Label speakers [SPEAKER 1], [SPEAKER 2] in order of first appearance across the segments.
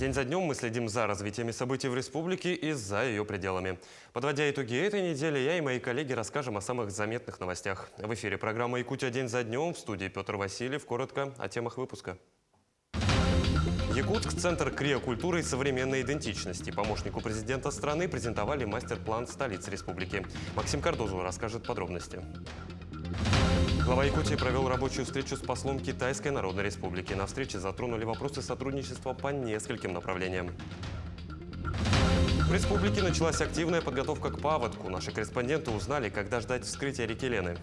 [SPEAKER 1] День за днем мы следим за развитиями событий в республике и за ее пределами. Подводя итоги этой недели, я и мои коллеги расскажем о самых заметных новостях. В эфире программа «Якутия. День за днем». В студии Петр Васильев. Коротко о темах выпуска. Якутск – центр криокультуры и современной идентичности. Помощнику президента страны презентовали мастер-план столицы республики. Максим Кардозу расскажет подробности. Глава Якутии провел рабочую встречу с послом Китайской Народной Республики. На встрече затронули вопросы сотрудничества по нескольким направлениям. В республике началась активная подготовка к паводку. Наши корреспонденты узнали, когда ждать вскрытия реки Лены.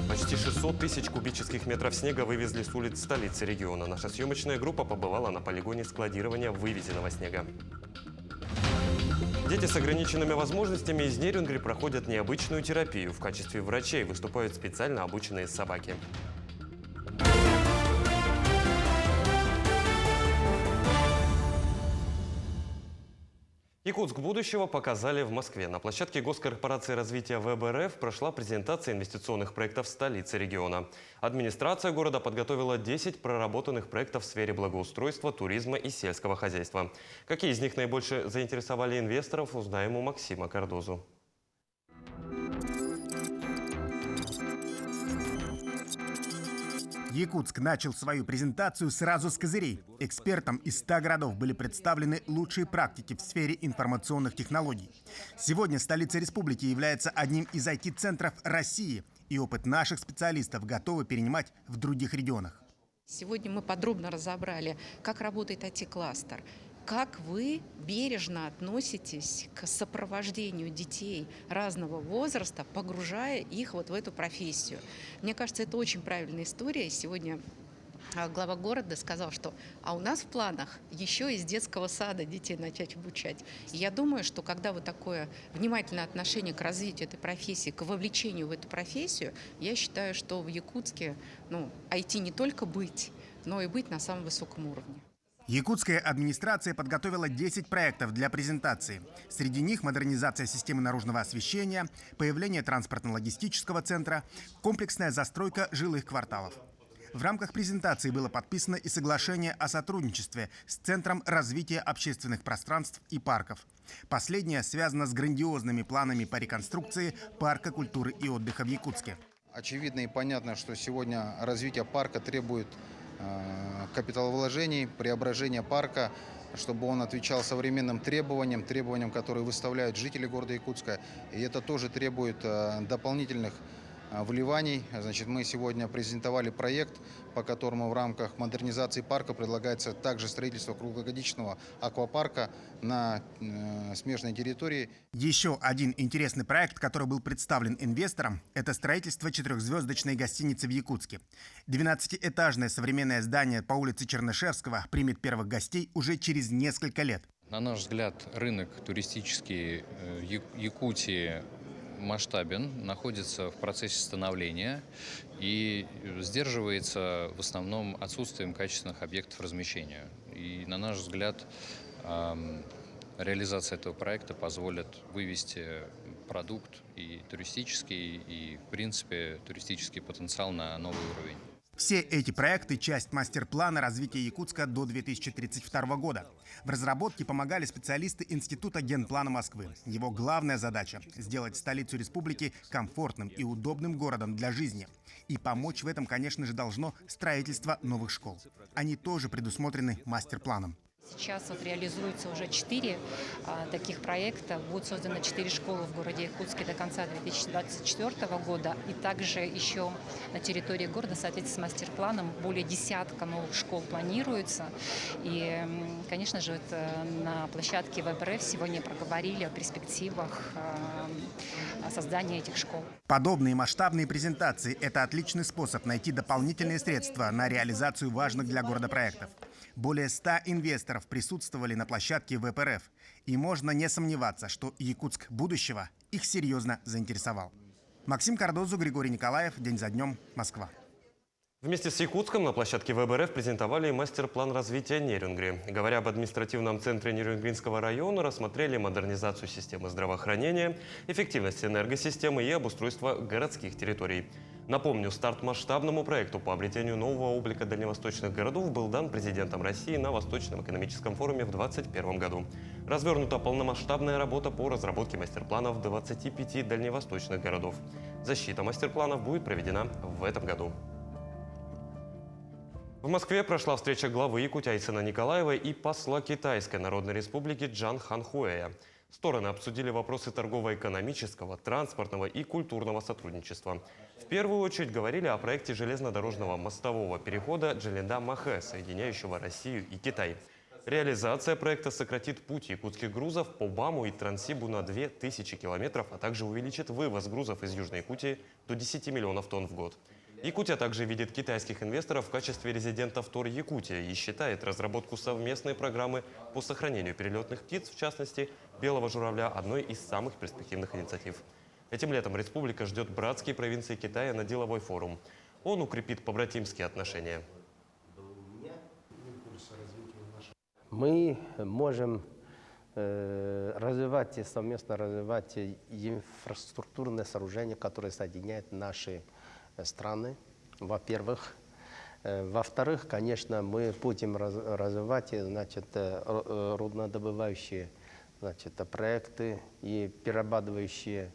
[SPEAKER 1] Почти 600 тысяч кубических метров снега вывезли с улиц столицы региона. Наша съемочная группа побывала на полигоне складирования вывезенного снега. Дети с ограниченными возможностями из Нерюнгри проходят необычную терапию. В качестве врачей выступают специально обученные собаки. Якутск будущего показали в Москве. На площадке Госкорпорации развития ВБРФ прошла презентация инвестиционных проектов столицы региона. Администрация города подготовила 10 проработанных проектов в сфере благоустройства, туризма и сельского хозяйства. Какие из них наибольше заинтересовали инвесторов, узнаем у Максима Кардозу.
[SPEAKER 2] Якутск начал свою презентацию сразу с козырей. Экспертам из 100 городов были представлены лучшие практики в сфере информационных технологий. Сегодня столица республики является одним из IT-центров России, и опыт наших специалистов готовы перенимать в других регионах.
[SPEAKER 3] Сегодня мы подробно разобрали, как работает IT-кластер, как вы бережно относитесь к сопровождению детей разного возраста, погружая их вот в эту профессию. Мне кажется, это очень правильная история. Сегодня глава города сказал, что у нас в планах еще из детского сада детей начать обучать. И я думаю, что когда вот такое внимательное отношение к развитию этой профессии, к вовлечению в эту профессию, я считаю, что в Якутске IT не только быть, но и быть на самом высоком уровне.
[SPEAKER 2] Якутская администрация подготовила 10 проектов для презентации. Среди них модернизация системы наружного освещения, появление транспортно-логистического центра, комплексная застройка жилых кварталов. В рамках презентации было подписано и соглашение о сотрудничестве с Центром развития общественных пространств и парков. Последнее связано с грандиозными планами по реконструкции парка культуры и отдыха в Якутске.
[SPEAKER 4] Очевидно и понятно, что сегодня развитие парка требует капиталовложений, преображения парка, чтобы он отвечал современным требованиям, которые выставляют жители города Якутска. И это тоже требует дополнительных вливаний. Значит, мы сегодня презентовали проект, по которому в рамках модернизации парка предлагается также строительство круглогодичного аквапарка на смежной территории.
[SPEAKER 2] Еще один интересный проект, который был представлен инвесторам, это строительство 4-звездочной гостиницы в Якутске. 12-этажное современное здание по улице Чернышевского примет первых гостей уже через несколько лет.
[SPEAKER 5] На наш взгляд, рынок туристический Якутии масштабен, находится в процессе становления и сдерживается в основном отсутствием качественных объектов размещения. И, на наш взгляд, реализация этого проекта позволит вывести продукт и туристический, и, в принципе, туристический потенциал на новый уровень.
[SPEAKER 2] Все эти проекты – часть мастер-плана развития Якутска до 2032 года. В разработке помогали специалисты Института генплана Москвы. Его главная задача – сделать столицу республики комфортным и удобным городом для жизни. И помочь в этом, конечно же, должно строительство новых школ. Они тоже предусмотрены мастер-планом.
[SPEAKER 6] Сейчас реализуется уже 4 таких проекта. Будут созданы 4 школы в городе Якутске до конца 2024 года. И также еще на территории города, в соответствии с мастер-планом, более десятка новых школ планируется. И, конечно же, на площадке ВБРФ сегодня проговорили о перспективах создания этих школ.
[SPEAKER 2] Подобные масштабные презентации – это отличный способ найти дополнительные средства на реализацию важных для города проектов. Более 100 инвесторов присутствовали на площадке ВПРФ. И можно не сомневаться, что Якутск будущего их серьезно заинтересовал. Максим Кардозу, Григорий Николаев. День за днем. Москва.
[SPEAKER 1] Вместе с Якутском на площадке ВБРФ презентовали мастер-план развития Нерюнгри. Говоря об административном центре Нерюнгринского района, рассмотрели модернизацию системы здравоохранения, эффективность энергосистемы и обустройство городских территорий. Напомню, старт масштабному проекту по обретению нового облика дальневосточных городов был дан президентом России на Восточном экономическом форуме в 2021 году. Развернута полномасштабная работа по разработке мастер-планов 25 дальневосточных городов. Защита мастер-планов будет проведена в этом году. В Москве прошла встреча главы Якутии Айсена Николаева и посла Китайской Народной Республики Джан Ханхуэя. Стороны обсудили вопросы торгово-экономического, транспортного и культурного сотрудничества. В первую очередь говорили о проекте железнодорожного мостового перехода Джалинда-Махэ, соединяющего Россию и Китай. Реализация проекта сократит путь якутских грузов по БАМу и Транссибу на 2000 километров, а также увеличит вывоз грузов из Южной Якутии до 10 миллионов тонн в год. Якутия также видит китайских инвесторов в качестве резидентов Втор-Якутия и считает разработку совместной программы по сохранению перелетных птиц, в частности, белого журавля, одной из самых перспективных инициатив. Этим летом республика ждет братские провинции Китая на деловой форум. Он укрепит побратимские отношения.
[SPEAKER 7] Мы можем развивать и совместно развивать инфраструктурные сооружения, которые соединяют наши страны, во-первых. Во-вторых, конечно, мы будем развивать, значит, руднодобывающие, значит, проекты и перерабатывающие,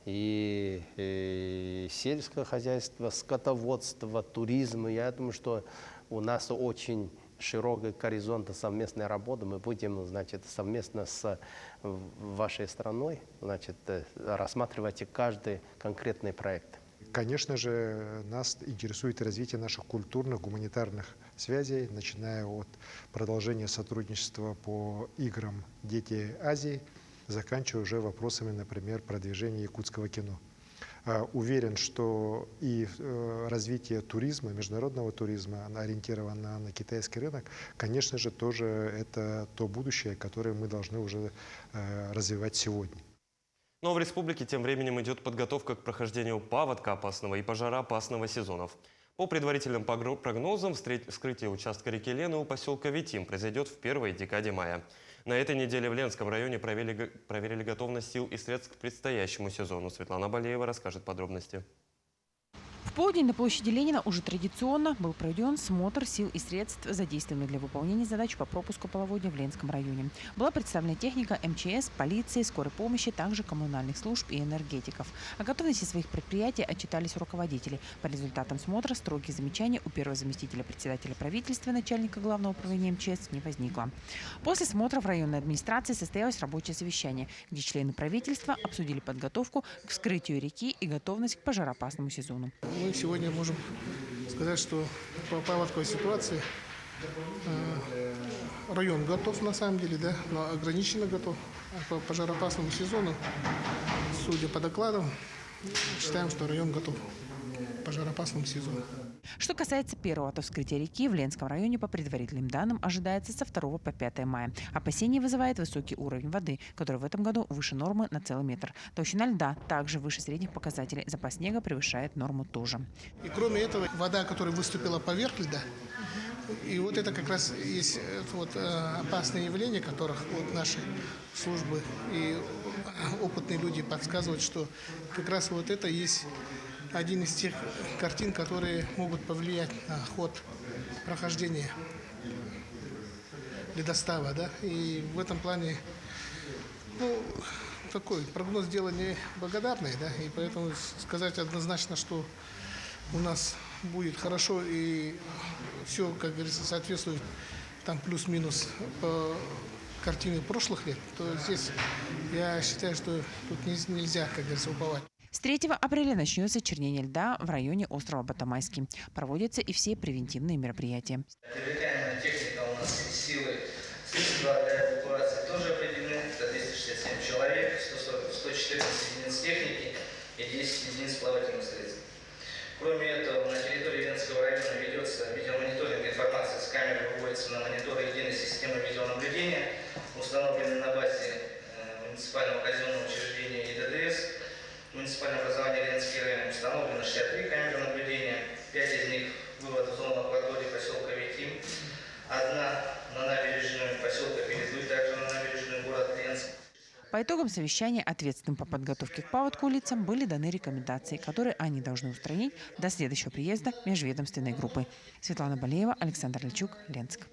[SPEAKER 7] и сельское хозяйство, скотоводство, туризм. Я думаю, что у нас очень широкий горизонт совместной работы. Мы будем, значит, совместно с вашей страной, значит, рассматривать каждый конкретный проект.
[SPEAKER 8] Конечно же, нас интересует развитие наших культурных, гуманитарных связей, начиная от продолжения сотрудничества по играм «Дети Азии», заканчивая уже вопросами, например, продвижения якутского кино. Уверен, что и развитие туризма, международного туризма, ориентированного на китайский рынок, конечно же, тоже это то будущее, которое мы должны уже развивать сегодня.
[SPEAKER 1] Но в республике тем временем идет подготовка к прохождению паводка опасного и пожароопасного сезонов. По предварительным прогнозам, вскрытие участка реки Лены у поселка Витим произойдет в первой декаде мая. На этой неделе в Ленском районе проверили готовность сил и средств к предстоящему сезону. Светлана Балеева расскажет подробности.
[SPEAKER 9] В полдень на площади Ленина уже традиционно был проведен смотр сил и средств, задействованных для выполнения задач по пропуску половодья в Ленском районе. Была представлена техника МЧС, полиции, скорой помощи, также коммунальных служб и энергетиков. О готовности своих предприятий отчитались руководители. По результатам смотра строгих замечаний у первого заместителя председателя правительства, начальника главного управления МЧС, не возникло. После смотра в районной администрации состоялось рабочее совещание, где члены правительства обсудили подготовку к вскрытию реки и готовность к пожароопасному сезону.
[SPEAKER 10] Мы сегодня можем сказать, что по паводковой ситуации район готов на самом деле, да, но ограниченно готов. А по пожароопасному сезону, судя по докладам, считаем, что район готов к пожароопасному сезону.
[SPEAKER 9] Что касается первого вскрытия реки, в Ленском районе по предварительным данным ожидается со 2 по 5 мая. Опасения вызывает высокий уровень воды, который в этом году выше нормы на целый метр. Толщина льда также выше средних показателей. Запас снега превышает норму тоже.
[SPEAKER 10] И кроме этого, вода, которая выступила поверх льда, и вот это как раз есть вот опасные явления, которых вот наши службы и опытные люди подсказывают, что как раз вот это есть один из тех картин, которые могут повлиять на ход прохождения ледостава, да, и в этом плане, ну, такой прогноз дело не благодарный, да, и поэтому сказать однозначно, что у нас будет хорошо и все, как говорится, соответствует там плюс-минус по картине прошлых лет, то здесь я считаю, что тут нельзя, как говорится, уповать.
[SPEAKER 9] С 3 апреля начнется чернение льда в районе острова Батамайский. Проводятся и все превентивные мероприятия.
[SPEAKER 11] Привлекаемая техника у нас силы, средства для эвакуации тоже определены. Это 267 человек, 114 единиц техники и 10 единиц плавательных средств. Кроме этого, на территории Ленского района ведется видеомониторинг информации с камер, выводится на мониторы единой системы видеонаблюдения, установленной на базе муниципального казенного учреждения ИДДС. В муниципальном образовании Ленский район установлено 63 камеры наблюдения, 5 из них вывод в зону акватории поселка Витим, 1 на набережную поселка Передуй, также на набережную город Ленск.
[SPEAKER 9] По По итогам совещания ответственным по подготовке к паводку лицам были даны рекомендации, которые они должны устранить до следующего приезда межведомственной группы. Светлана Балеева, Александр Личук, Ленск.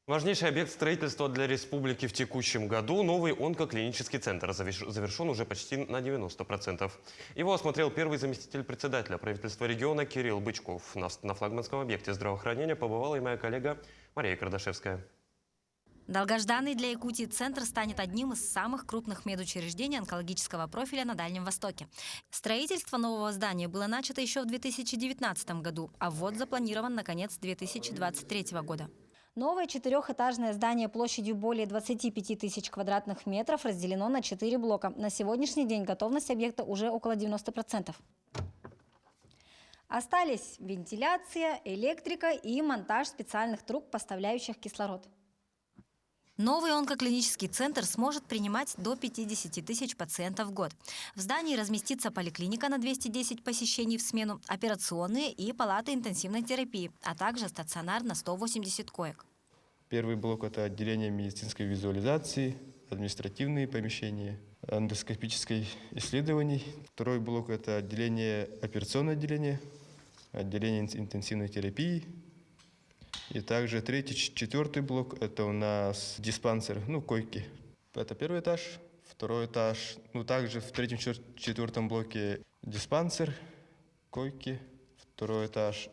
[SPEAKER 1] Важнейший объект строительства для республики в текущем году – новый онкоклинический центр. Завершен уже почти на 90%. Его осмотрел первый заместитель председателя правительства региона Кирилл Бычков. На флагманском объекте здравоохранения побывала и моя коллега Мария Кардашевская.
[SPEAKER 12] Долгожданный для Якутии центр станет одним из самых крупных медучреждений онкологического профиля на Дальнем Востоке. Строительство нового здания было начато еще в 2019 году, а ввод запланирован на конец 2023 года.
[SPEAKER 13] Новое четырехэтажное здание площадью более 25 тысяч квадратных метров разделено на 4 блока. На сегодняшний день готовность объекта уже около 90%. Остались вентиляция, электрика и монтаж специальных труб, поставляющих кислород.
[SPEAKER 12] Новый онкоклинический центр сможет принимать до 50 тысяч пациентов в год. В здании разместится поликлиника на 210 посещений в смену, операционные и палаты интенсивной терапии, а также стационар на 180 коек.
[SPEAKER 14] Первый блок – это отделение медицинской визуализации, административные помещения, эндоскопических исследований. Второй блок – это операционное отделение, отделение интенсивной терапии. И также третий, четвертый блок – это у нас диспансер, койки. Это первый этаж. Второй этаж, также в третьем, четвертом блоке диспансер, койки. Второй этаж,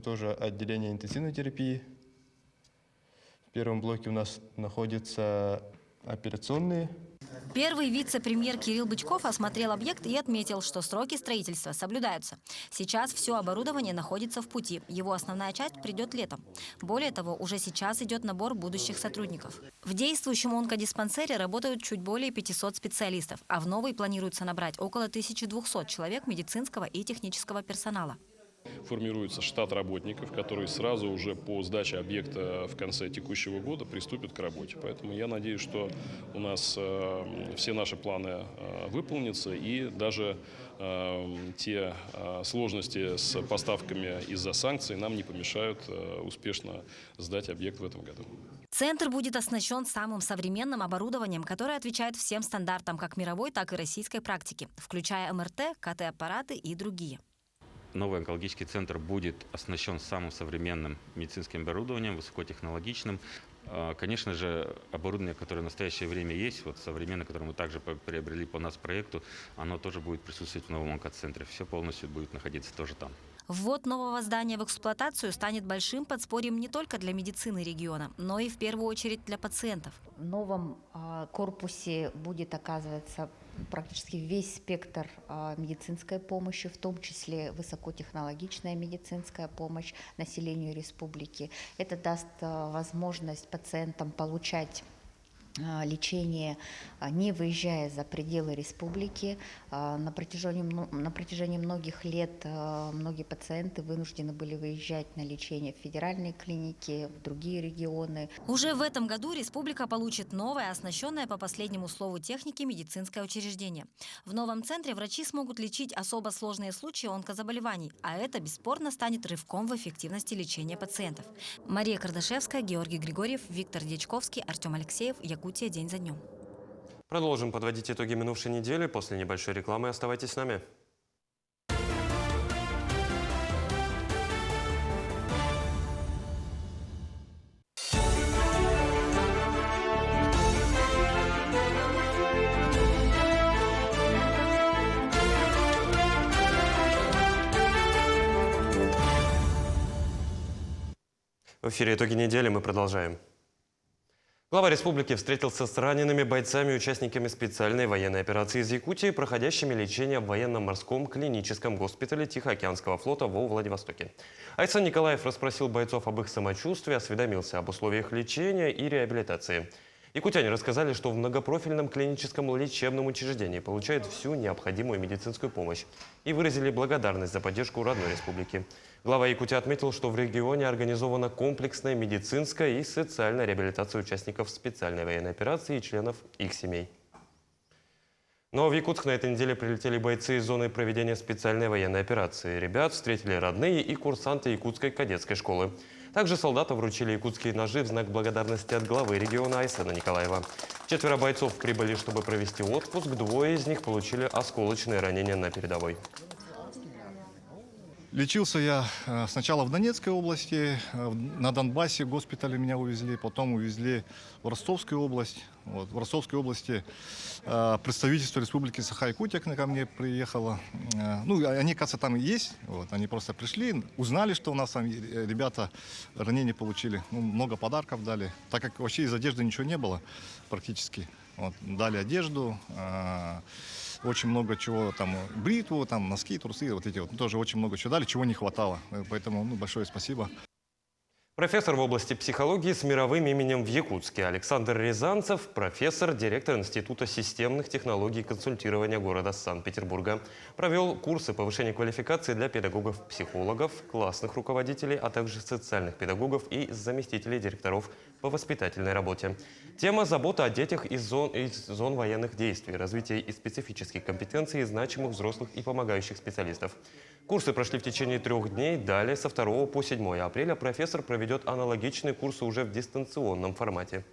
[SPEAKER 14] тоже отделение интенсивной терапии. В первом блоке у нас находятся операционные.
[SPEAKER 12] Первый вице-премьер Кирилл Бычков осмотрел объект и отметил, что сроки строительства соблюдаются. Сейчас все оборудование находится в пути. Его основная часть придет летом. Более того, уже сейчас идет набор будущих сотрудников. В действующем онкодиспансере работают чуть более 500 специалистов, а в новый планируется набрать около 1200 человек медицинского и технического персонала.
[SPEAKER 15] Формируется штат работников, которые сразу уже по сдаче объекта в конце текущего года приступят к работе. Поэтому я надеюсь, что у нас все наши планы выполнятся, и даже те сложности с поставками из-за санкций нам не помешают успешно сдать объект в этом году.
[SPEAKER 12] Центр будет оснащен самым современным оборудованием, которое отвечает всем стандартам как мировой, так и российской практики, включая МРТ, КТ-аппараты и другие.
[SPEAKER 16] Новый онкологический центр будет оснащен самым современным медицинским оборудованием, высокотехнологичным. Конечно же, оборудование, которое в настоящее время есть, современное, которое мы также приобрели по нацпроекту, оно тоже будет присутствовать в новом онкоцентре. Все полностью будет находиться тоже там.
[SPEAKER 12] Ввод нового здания в эксплуатацию станет большим подспорьем не только для медицины региона, но и в первую очередь для пациентов.
[SPEAKER 17] В новом корпусе будет оказываться практически весь спектр медицинской помощи, в том числе высокотехнологичная медицинская помощь населению республики. Это даст возможность пациентам получать лечение, не выезжая за пределы республики. На протяжении многих лет многие пациенты вынуждены были выезжать на лечение в федеральные клиники, в другие регионы.
[SPEAKER 12] Уже в этом году республика получит новое, оснащенное по последнему слову техники медицинское учреждение. В новом центре врачи смогут лечить особо сложные случаи онкозаболеваний, а это бесспорно станет рывком в эффективности лечения пациентов. Мария Кардашевская, Георгий Григорьев, Виктор Дьячковский, Артем Алексеев, Якутия день за днем.
[SPEAKER 1] Продолжим подводить итоги минувшей недели. После небольшой рекламы оставайтесь с нами. В эфире «Итоги недели», мы продолжаем. Глава республики встретился с ранеными бойцами и участниками специальной военной операции из Якутии, проходящими лечение в военно-морском клиническом госпитале Тихоокеанского флота во Владивостоке. Айсан Николаев расспросил бойцов об их самочувствии, осведомился об условиях лечения и реабилитации. Якутяне рассказали, что в многопрофильном клиническом лечебном учреждении получают всю необходимую медицинскую помощь и выразили благодарность за поддержку родной республики. Глава Якутии отметил, что в регионе организована комплексная медицинская и социальная реабилитация участников специальной военной операции и членов их семей. Но в Якутск на этой неделе прилетели бойцы из зоны проведения специальной военной операции. Ребят встретили родные и курсанты Якутской кадетской школы. Также солдатам вручили якутские ножи в знак благодарности от главы региона Айсена Николаева. 4 бойцов прибыли, чтобы провести отпуск. 2 из них получили осколочные ранения на передовой.
[SPEAKER 18] Лечился я сначала в Донецкой области, на Донбассе в госпитале меня увезли, потом увезли в Ростовскую область. Вот, в Ростовской области представительство Республики Саха-Якутия ко мне приехало. Ну, они, кажется, там и есть. Вот, они просто пришли, узнали, что у нас там ребята ранения получили. Ну, много подарков дали, так как вообще из одежды ничего не было практически. Вот, дали одежду. Очень много чего, там, бритву, там, носки, трусы, вот эти вот, тоже очень много чего дали, чего не хватало. Поэтому большое спасибо.
[SPEAKER 1] Профессор в области психологии с мировым именем в Якутске Александр Рязанцев, профессор, директор Института системных технологий консультирования города Санкт-Петербурга. Провел курсы повышения квалификации для педагогов-психологов, классных руководителей, а также социальных педагогов и заместителей директоров по воспитательной работе. Тема – забота о детях из зон военных действий, развитие и специфических компетенций значимых взрослых и помогающих специалистов. Курсы прошли в течение 3 дней. Далее со 2 по 7 апреля профессор проведет аналогичные курсы уже в дистанционном формате.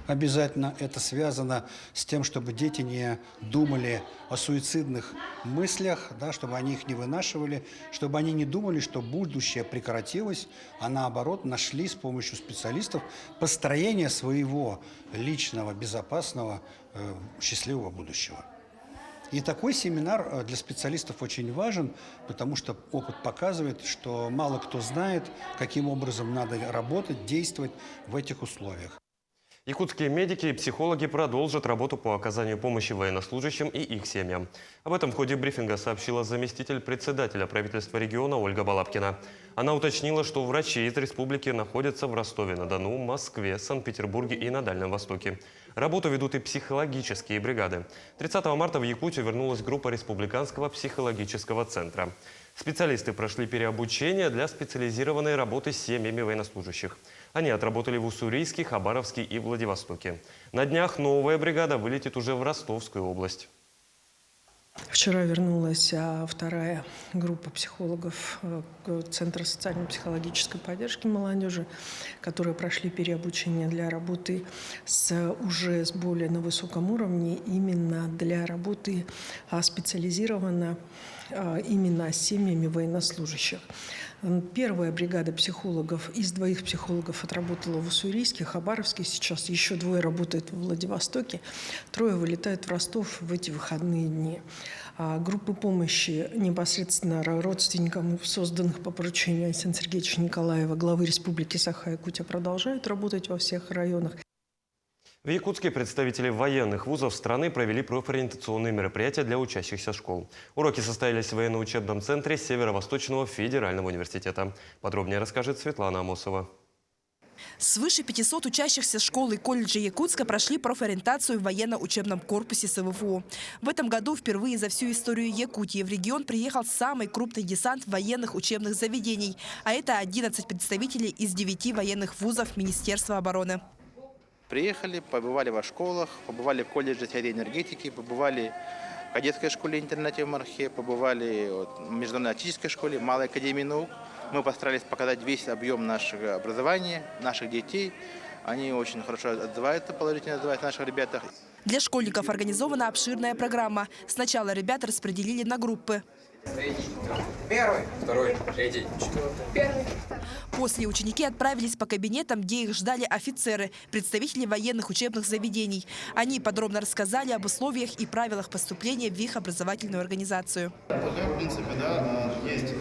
[SPEAKER 19] Обязательно это связано с тем, чтобы дети не думали о суицидных мыслях, да, чтобы они их не вынашивали, чтобы они не думали, что будущее прекратилось, а наоборот нашли с помощью специалистов построение своего личного, безопасного, счастливого будущего. И такой семинар для специалистов очень важен, потому что опыт показывает, что мало кто знает, каким образом надо работать, действовать в этих условиях.
[SPEAKER 1] Якутские медики и психологи продолжат работу по оказанию помощи военнослужащим и их семьям. Об этом в ходе брифинга сообщила заместитель председателя правительства региона Ольга Балабкина. Она уточнила, что врачи из республики находятся в Ростове-на-Дону, Москве, Санкт-Петербурге и на Дальнем Востоке. Работу ведут и психологические бригады. 30 марта в Якутию вернулась группа Республиканского психологического центра. Специалисты прошли переобучение для специализированной работы с семьями военнослужащих. Они отработали в Уссурийске, Хабаровске и Владивостоке. На днях новая бригада вылетит уже в Ростовскую область.
[SPEAKER 20] Вчера вернулась 2-я группа психологов Центра социально-психологической поддержки молодежи, которые прошли переобучение для работы уже с более на высоком уровне, именно для работы специализированно именно с семьями военнослужащих. 1-я бригада психологов из 2 психологов отработала в Уссурийске, Хабаровске. Сейчас еще 2 работают в Владивостоке. 3 вылетают в Ростов в эти выходные дни. Группы помощи непосредственно родственникам, созданных по поручению Александра Сергеевича Николаева, главы Республики Саха-Якутия, продолжают работать во всех районах.
[SPEAKER 1] В Якутске представители военных вузов страны провели профориентационные мероприятия для учащихся школ. Уроки состоялись в военно-учебном центре Северо-Восточного федерального университета. Подробнее расскажет Светлана Амосова.
[SPEAKER 21] Свыше 500 учащихся школ и колледжей Якутска прошли профориентацию в военно-учебном корпусе СВФУ. В этом году впервые за всю историю Якутии в регион приехал самый крупный десант военных учебных заведений. А это 11 представителей из 9 военных вузов Министерства обороны.
[SPEAKER 22] Приехали, побывали во школах, побывали в колледже теории энергетики, побывали в кадетской школе-интернате в Мархе, побывали в международной артиллерийской школе, Малой академии наук. Мы постарались показать весь объем нашего образования, наших детей. Они очень хорошо отзываются, положительно отзываются о наших ребятах.
[SPEAKER 21] Для школьников организована обширная программа. Сначала ребят распределили на группы.
[SPEAKER 23] 1, 2, 3, 4.
[SPEAKER 21] После ученики отправились по кабинетам, где их ждали офицеры, представители военных учебных заведений. Они подробно рассказали об условиях и правилах поступления в их образовательную организацию.
[SPEAKER 24] В принципе, да, есть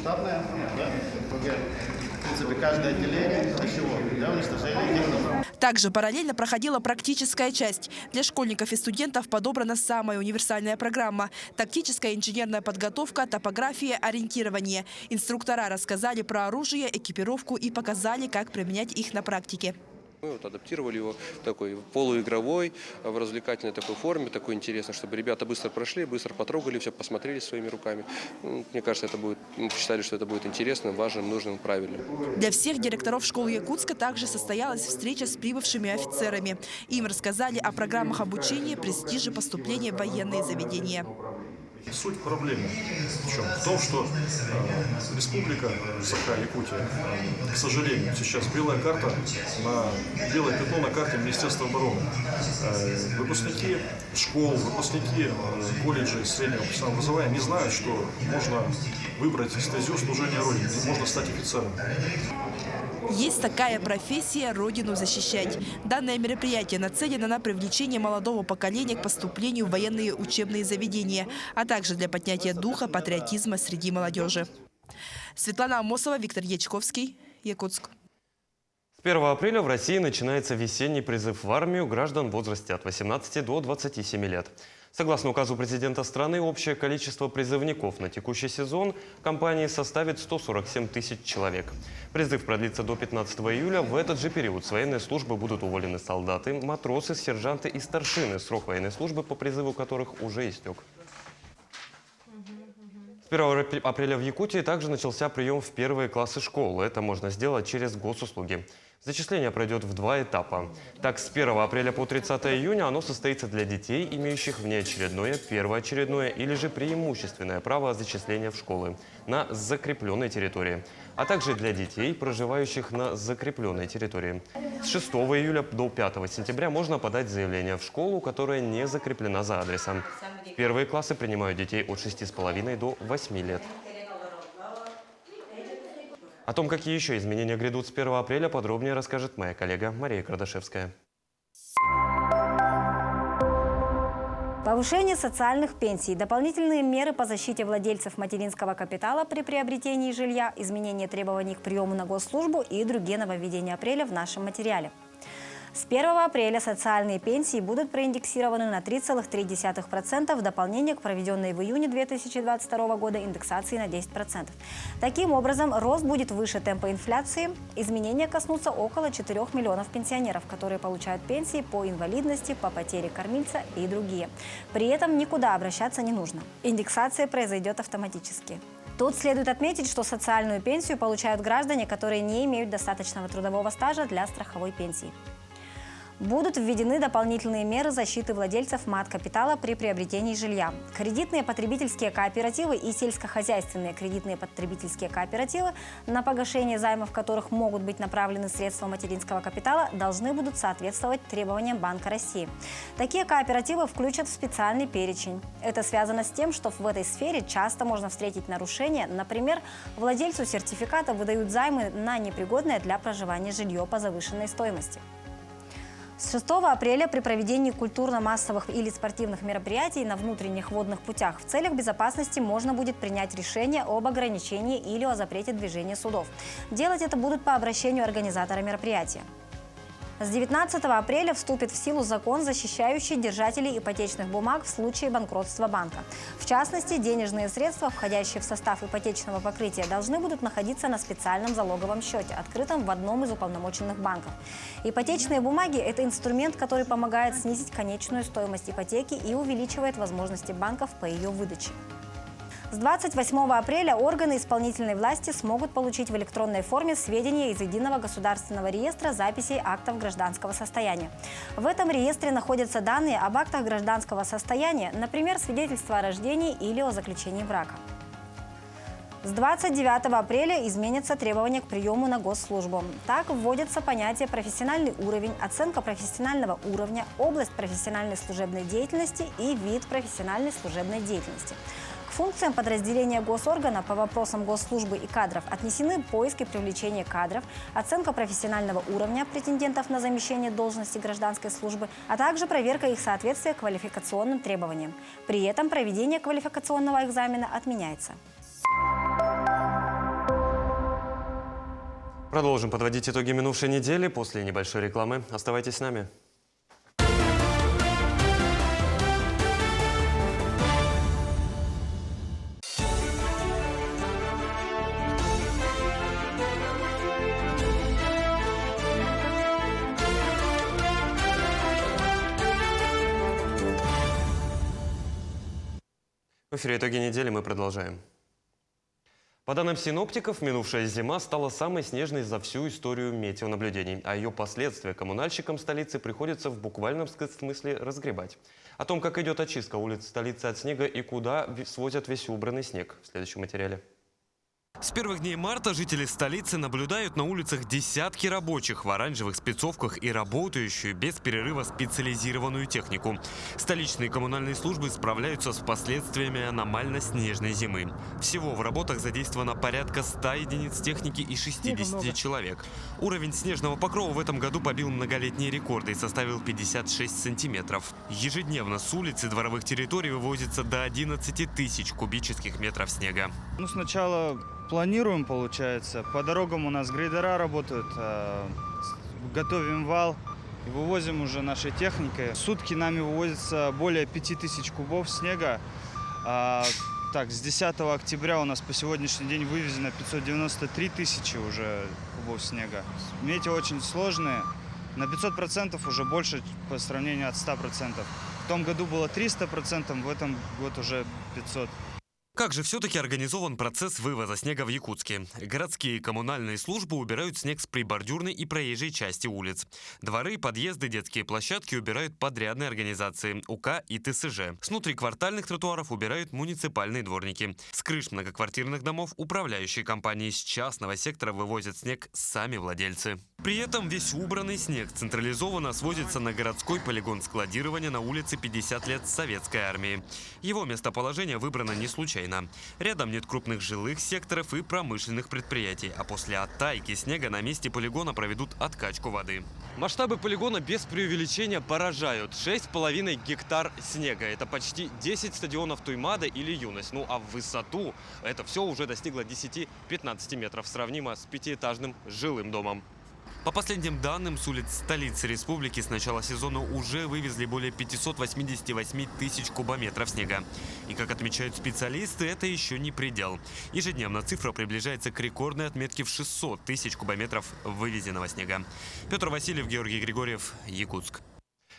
[SPEAKER 24] штатная, да, в принципе, каждое отделение для чего? Для уничтожения гимнов.
[SPEAKER 21] Также параллельно проходила практическая часть. Для школьников и студентов подобрана самая универсальная программа. Тактическая инженерная подготовка, топография, ориентирование. Инструктора рассказали про оружие, экипировку и показали, как применять их на практике.
[SPEAKER 25] Мы адаптировали его в такой полуигровой, в развлекательной такой форме, такой интересной, чтобы ребята быстро прошли, быстро потрогали все, посмотрели своими руками. Мне кажется, мы посчитали, что это будет интересным, важным, нужным, правильным.
[SPEAKER 21] Для всех директоров школы Якутска также состоялась встреча с прибывшими офицерами. Им рассказали о программах обучения, престиже поступления в военные заведения.
[SPEAKER 2] Суть проблемы в чем? В том, что республика Саха-Якутия, к сожалению, сейчас белая белое пятно на карте Министерства обороны. Выпускники школ, выпускники колледжей среднего профессионального образования не знают, что можно выбрать стезю служения Родине, можно стать офицером.
[SPEAKER 21] Есть такая профессия – Родину защищать. Данное мероприятие нацелено на привлечение молодого поколения к поступлению в военные учебные заведения, а также для поднятия духа патриотизма среди молодежи. Светлана Амосова, Виктор Ячковский, Якутск.
[SPEAKER 1] С 1 апреля в России начинается весенний призыв в армию граждан в возрасте от 18 до 27 лет. Согласно указу президента страны, общее количество призывников на текущий сезон компании составит 147 тысяч человек. Призыв продлится до 15 июля. В этот же период с военной службы будут уволены солдаты, матросы, сержанты и старшины, срок военной службы по призыву которых уже истек. С 1 апреля в Якутии также начался прием в первые классы школ. Это можно сделать через госуслуги. Зачисление пройдет в 2 этапа. Так, с 1 апреля по 30 июня оно состоится для детей, имеющих внеочередное, первоочередное или же преимущественное право зачисления в школы на закрепленной территории, а также для детей, проживающих на закрепленной территории. С 6 июля до 5 сентября можно подать заявление в школу, которая не закреплена за адресом. В первые классы принимают детей от 6,5 до 8 лет. О том, какие еще изменения грядут с 1 апреля, подробнее расскажет моя коллега Мария Кардашевская.
[SPEAKER 13] Повышение социальных пенсий, дополнительные меры по защите владельцев материнского капитала при приобретении жилья, изменение требований к приему на госслужбу и другие нововведения апреля в нашем материале. С 1 апреля социальные пенсии будут проиндексированы на 3,3% в дополнение к проведенной в июне 2022 года индексации на 10%. Таким образом, рост будет выше темпа инфляции. Изменения коснутся около 4 миллионов пенсионеров, которые получают пенсии по инвалидности, по потере кормильца и другие. При этом никуда обращаться не нужно. Индексация произойдет автоматически. Тут следует отметить, что социальную пенсию получают граждане, которые не имеют достаточного трудового стажа для страховой пенсии. Будут введены дополнительные меры защиты владельцев мат-капитала при приобретении жилья. Кредитные потребительские кооперативы и сельскохозяйственные кредитные потребительские кооперативы, на погашение займов которых могут быть направлены средства материнского капитала, должны будут соответствовать требованиям Банка России. Такие кооперативы включат в специальный перечень. Это связано с тем, что в этой сфере часто можно встретить нарушения. Например, владельцу сертификата выдают займы на непригодное для проживания жилье по завышенной стоимости. С 6 апреля при проведении культурно-массовых или спортивных мероприятий на внутренних водных путях в целях безопасности можно будет принять решение об ограничении или о запрете движения судов. Делать это будут по обращению организатора мероприятия. С 19 апреля вступит в силу закон, защищающий держателей ипотечных бумаг в случае банкротства банка. В частности, денежные средства, входящие в состав ипотечного покрытия, должны будут находиться на специальном залоговом счете, открытом в одном из уполномоченных банков. Ипотечные бумаги – это инструмент, который помогает снизить конечную стоимость ипотеки и увеличивает возможности банков по ее выдаче. С 28 апреля органы исполнительной власти смогут получить в электронной форме сведения из Единого государственного реестра записей актов гражданского состояния. В этом реестре находятся данные об актах гражданского состояния, например, свидетельство о рождении или о заключении брака. С 29 апреля изменятся требования к приему на госслужбу. Так вводятся понятия «профессиональный уровень», «оценка профессионального уровня», «область профессиональной служебной деятельности» и «вид профессиональной служебной деятельности». К функциям подразделения госоргана по вопросам госслужбы и кадров отнесены поиск и привлечение кадров, оценка профессионального уровня претендентов на замещение должности гражданской службы, а также проверка их соответствия квалификационным требованиям. При этом проведение квалификационного экзамена отменяется.
[SPEAKER 1] Продолжим подводить итоги минувшей недели после небольшой рекламы. Оставайтесь с нами. В эфире «Итоги недели», мы продолжаем. По данным синоптиков, минувшая зима стала самой снежной за всю историю метеонаблюдений, а ее последствия коммунальщикам столицы приходится в буквальном смысле разгребать. О том, как идет очистка улиц столицы от снега и куда свозят весь убранный снег, в следующем материале. С первых дней марта жители столицы наблюдают на улицах десятки рабочих в оранжевых спецовках и работающую без перерыва специализированную технику. Столичные коммунальные службы справляются с последствиями аномально-снежной зимы. Всего в работах задействовано порядка 100 единиц техники и 60 человек. Уровень снежного покрова в этом году побил многолетние рекорды и составил 56 сантиметров. Ежедневно с улиц и дворовых территорий вывозится до 11 тысяч кубических метров снега.
[SPEAKER 3] Сначала планируем, получается. По дорогам у нас грейдера работают. Готовим вал и вывозим уже нашей техникой. В сутки нами вывозится более 5000 кубов снега. Так, с 10 октября у нас по сегодняшний день вывезено 593 тысячи уже кубов снега. Метео очень сложные. На 500% уже больше по сравнению от 100%. В том году было 300%, в этом год уже 500%.
[SPEAKER 1] Как же все-таки организован процесс вывоза снега в Якутске? Городские коммунальные службы убирают снег с прибордюрной и проезжей части улиц. Дворы, подъезды, детские площадки убирают подрядные организации УК и ТСЖ. С внутриквартальных тротуаров убирают муниципальные дворники. С крыш многоквартирных домов управляющие компании. С частного сектора вывозят снег сами владельцы. При этом весь убранный снег централизованно свозится на городской полигон складирования на улице 50 лет Советской армии. Его местоположение выбрано не случайно. Рядом нет крупных жилых секторов и промышленных предприятий, а после оттайки снега на месте полигона проведут откачку воды. Масштабы полигона без преувеличения поражают. 6,5 гектар снега. Это почти 10 стадионов Туймада или Юность. Ну а в высоту это все уже достигло 10-15 метров, сравнимо с пятиэтажным жилым домом. По последним данным, с улиц столицы республики с начала сезона уже вывезли более 588 тысяч кубометров снега. И, как отмечают специалисты, это еще не предел. Ежедневно цифра приближается к рекордной отметке в 600 тысяч кубометров вывезенного снега. Петр Васильев, Георгий Григорьев, Якутск.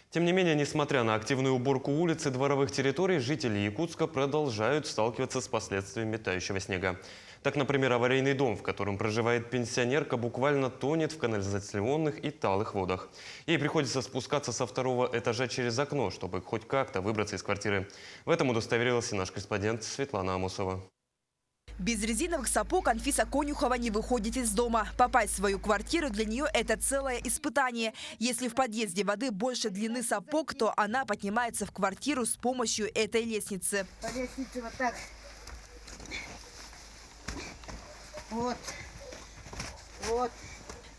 [SPEAKER 1] Тем не менее, несмотря на активную уборку улиц и дворовых территорий, жители Якутска продолжают сталкиваться с последствиями тающего снега. Так, например, аварийный дом, в котором проживает пенсионерка, буквально тонет в канализационных и талых водах. Ей приходится спускаться со второго этажа через окно, чтобы хоть как-то выбраться из квартиры. В этом удостоверилась и наш корреспондент Светлана Амосова.
[SPEAKER 21] Без резиновых сапог Анфиса Конюхова не выходит из дома. Попасть в свою квартиру для нее – это целое испытание. Если в подъезде воды больше длины сапог, то она поднимается в квартиру с помощью этой лестницы.
[SPEAKER 4] По лестнице вот так. Вот. Вот.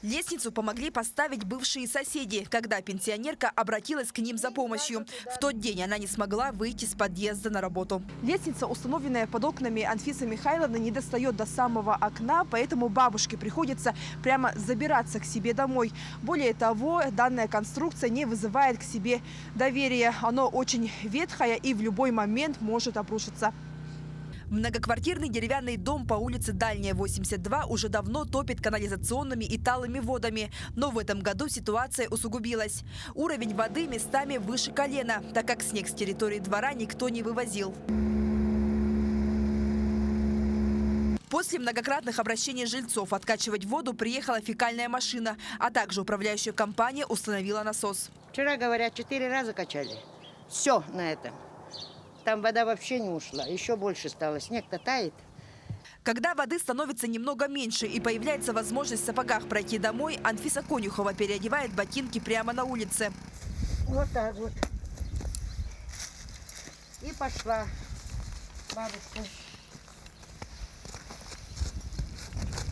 [SPEAKER 21] Лестницу помогли поставить бывшие соседи, когда пенсионерка обратилась к ним за помощью. В тот день она не смогла выйти с подъезда на работу. Лестница, установленная под окнами Анфисы Михайловны, не достает до самого окна, поэтому бабушке приходится прямо забираться к себе домой. Более того, данная конструкция не вызывает к себе доверия. Оно очень ветхое и в любой момент может обрушиться. Многоквартирный деревянный дом по улице Дальняя, 82 уже давно топит канализационными и талыми водами. Но в этом году ситуация усугубилась. Уровень воды местами выше колена, так как снег с территории двора никто не вывозил. После многократных обращений жильцов откачивать воду приехала фекальная машина, а также управляющая компания установила насос.
[SPEAKER 4] Вчера, говорят, 4 раза качали. Все на этом. Там вода вообще не ушла, еще больше стало, снег-то тает.
[SPEAKER 21] Когда воды становится немного меньше и появляется возможность в сапогах пройти домой, Анфиса Конюхова переодевает ботинки прямо на улице.
[SPEAKER 4] Вот так вот. И пошла бабушка.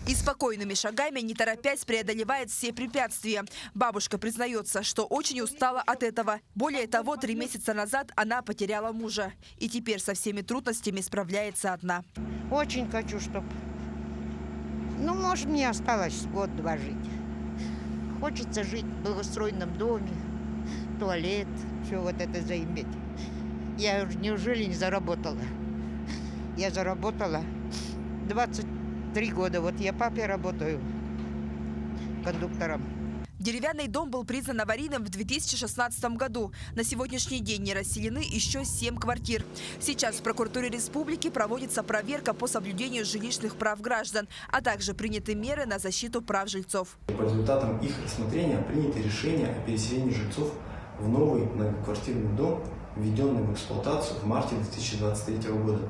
[SPEAKER 21] И спокойными шагами, не торопясь, преодолевает все препятствия. Бабушка признается, что очень устала от этого. Более того, 3 месяца назад она потеряла мужа. И теперь со всеми трудностями справляется одна.
[SPEAKER 4] Очень хочу, чтобы... Ну, может, мне осталось год-два жить. Хочется жить в благоустроенном доме, туалет, все вот это заиметь. Я неужели не заработала? Я заработала 23 года. Вот я папе работаю кондуктором.
[SPEAKER 21] Деревянный дом был признан аварийным в 2016 году. На сегодняшний день не расселены еще 7 квартир. Сейчас в прокуратуре республики проводится проверка по соблюдению жилищных прав граждан, а также приняты меры на защиту прав жильцов.
[SPEAKER 5] По результатам их рассмотрения принято решение о переселении жильцов в новый многоквартирный дом, введенный в эксплуатацию в марте 2023 года.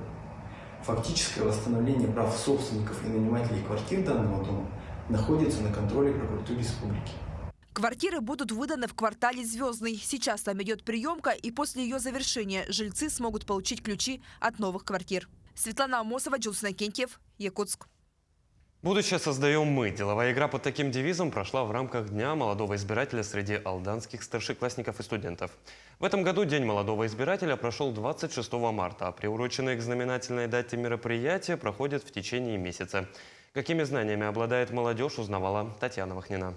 [SPEAKER 5] Фактическое восстановление прав собственников и нанимателей квартир данного дома находится на контроле прокуратуры республики.
[SPEAKER 21] Квартиры будут выданы в квартале «Звездный». Сейчас там идет приемка, и после ее завершения жильцы смогут получить ключи от новых квартир. Светлана Амосова, Джулс Накентьев, Якутск.
[SPEAKER 1] Будущее создаем мы. Деловая игра под таким девизом прошла в рамках Дня молодого избирателя среди алданских старшеклассников и студентов. В этом году День молодого избирателя прошел 26 марта, а приуроченные к знаменательной дате мероприятия проходят в течение месяца. Какими знаниями обладает молодежь, узнавала Татьяна Вахнина.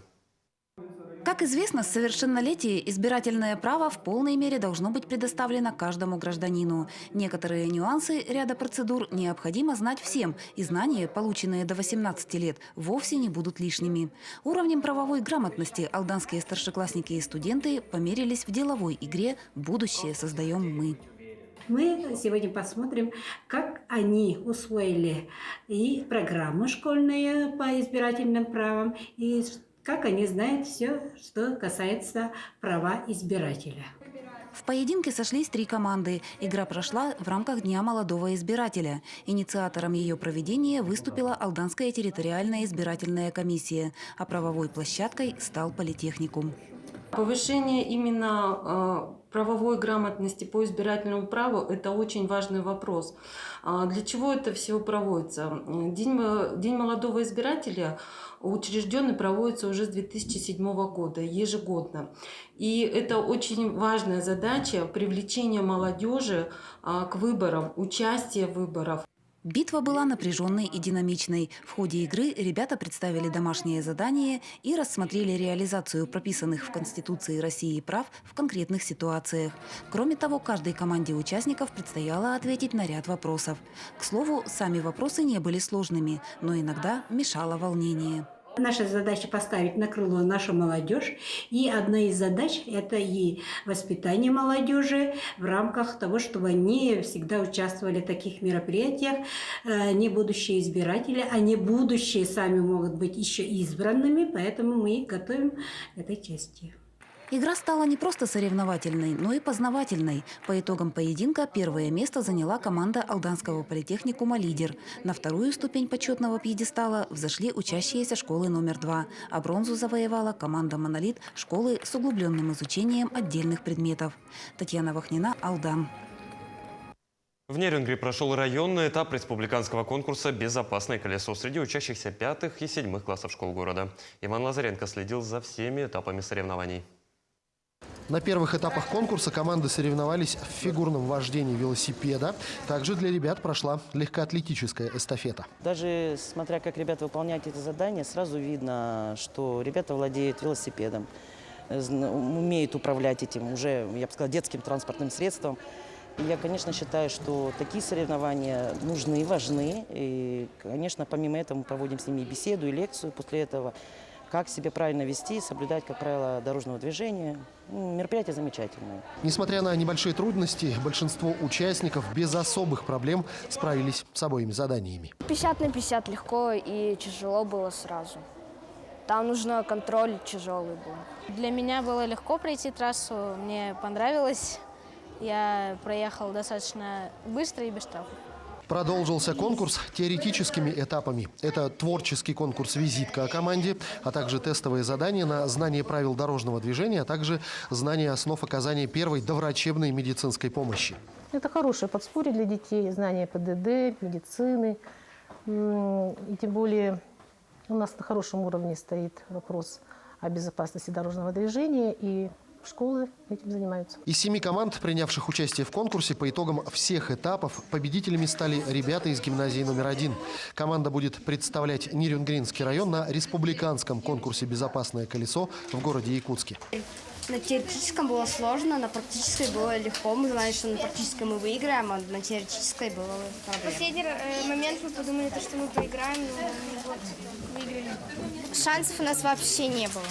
[SPEAKER 6] Как известно, с совершеннолетия избирательное право в полной мере должно быть предоставлено каждому гражданину. Некоторые нюансы ряда процедур необходимо знать всем, и знания, полученные до 18 лет, вовсе не будут лишними. Уровнем правовой грамотности алданские старшеклассники и студенты померились в деловой игре «Будущее создаем мы».
[SPEAKER 7] Мы сегодня посмотрим, как они усвоили и программу школьную по избирательным правам, и как они знают все, что касается права избирателя.
[SPEAKER 6] В поединке сошлись 3 команды. Игра прошла в рамках Дня молодого избирателя. Инициатором ее проведения выступила Алданская территориальная избирательная комиссия, а правовой площадкой стал политехникум.
[SPEAKER 8] Повышение именно правовой грамотности по избирательному праву – это очень важный вопрос. Для чего это все проводится? День молодого избирателя учрежденный проводится уже с 2007 года, ежегодно. И это очень важная задача привлечения молодежи к выборам, участия в выборах.
[SPEAKER 6] Битва была напряженной и динамичной. В ходе игры ребята представили домашнее задание и рассмотрели реализацию прописанных в Конституции России прав в конкретных ситуациях. Кроме того, каждой команде участников предстояло ответить на ряд вопросов. К слову, сами вопросы не были сложными, но иногда мешало волнение.
[SPEAKER 7] Наша задача поставить на крыло нашу молодежь. И одна из задач – это и воспитание молодежи в рамках того, чтобы они всегда участвовали в таких мероприятиях. Не будущие избиратели, они будущие сами могут быть еще избранными, поэтому мы их готовим к этой части.
[SPEAKER 6] Игра стала не просто соревновательной, но и познавательной. По итогам поединка первое место заняла команда Алданского политехникума «Лидер». На вторую ступень почетного пьедестала взошли учащиеся школы номер 2, а бронзу завоевала команда «Монолит» школы с углубленным изучением отдельных предметов. Татьяна Вахнина, Алдан.
[SPEAKER 1] В Нерюнгри прошел районный этап республиканского конкурса «Безопасное колесо» среди учащихся 5 и 7 классов школ города. Иван Лазаренко следил за всеми этапами соревнований.
[SPEAKER 10] На первых этапах конкурса команды соревновались в фигурном вождении велосипеда. Также для ребят прошла легкоатлетическая эстафета.
[SPEAKER 26] Даже смотря как ребята выполняют это задание, сразу видно, что ребята владеют велосипедом, умеют управлять этим уже, я бы сказала, детским транспортным средством. И я, конечно, считаю, что такие соревнования нужны и важны. И, конечно, помимо этого мы проводим с ними беседу и лекцию после этого. Как себя правильно вести, соблюдать, как правило, дорожного движения. Мероприятие замечательное.
[SPEAKER 10] Несмотря на небольшие трудности, большинство участников без особых проблем справились с обоими заданиями.
[SPEAKER 27] 50 на 50 легко и тяжело было сразу. Там нужно контроль тяжелый был.
[SPEAKER 28] Для меня было легко пройти трассу, мне понравилось. Я проехал достаточно быстро и без штрафов.
[SPEAKER 10] Продолжился конкурс теоретическими этапами. Это творческий конкурс «Визитка» о команде, а также тестовые задания на знание правил дорожного движения, а также знание основ оказания первой доврачебной медицинской помощи.
[SPEAKER 29] Это хорошее подспорье для детей, знание ПДД, медицины. И тем более у нас на хорошем уровне стоит вопрос о безопасности дорожного движения, и школы этим занимаются.
[SPEAKER 10] Из 7 команд, принявших участие в конкурсе, по итогам всех этапов победителями стали ребята из гимназии номер 1. Команда будет представлять Нерюнгринский район на республиканском конкурсе «Безопасное колесо» в городе Якутске.
[SPEAKER 27] На теоретическом было сложно, на практической было легко. Мы знали, что на практической мы выиграем, а на теоретической было проблема.
[SPEAKER 28] В последний момент мы подумали, что мы проиграем, но вот, выиграли.
[SPEAKER 27] Шансов у нас вообще не было.